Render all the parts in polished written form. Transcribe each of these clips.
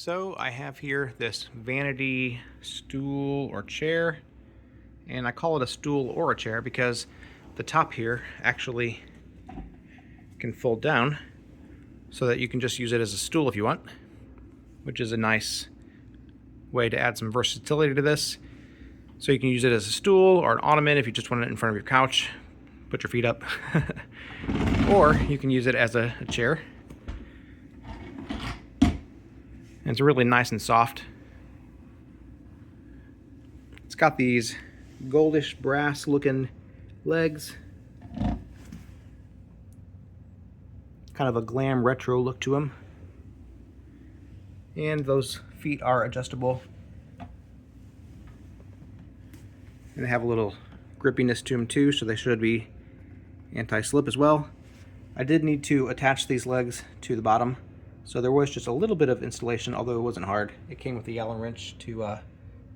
So I have here this Vanity stool or chair, and I call it a stool or a chair because the top here actually can fold down so that you can just use it as a stool if you want, which is a nice way to add some versatility to this. So you can use it as a stool or an ottoman if you just want it in front of your couch, put your feet up. Or you can use it as a chair. And it's really nice and soft. It's got these goldish brass looking legs. Kind of a glam retro look to them. And those feet are adjustable. And they have a little grippiness to them too, so they should be anti-slip as well. I did need to attach these legs to the bottom, so there was just a little bit of installation, although it wasn't hard. It came with the Allen wrench to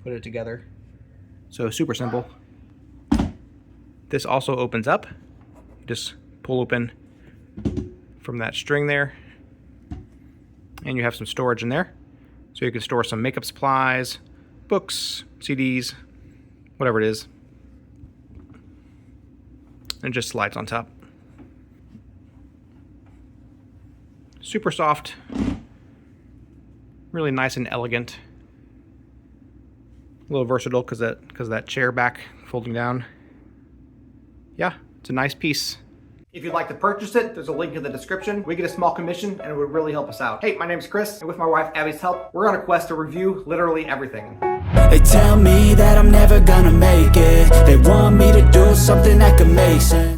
put it together. So super simple. This also opens up. You just pull open from that string there, and you have some storage in there. So you can store some makeup supplies, books, CDs, whatever it is. And it just slides on top. Super soft, really nice and elegant. A little versatile because of that chair back folding down. Yeah, it's a nice piece. If you'd like to purchase it, there's a link in the description. We get a small commission and it would really help us out. Hey, my name's Chris, and with my wife Abby's help, we're on a quest to review literally everything. They tell me that I'm never gonna make it. They want me to do something that could make sense.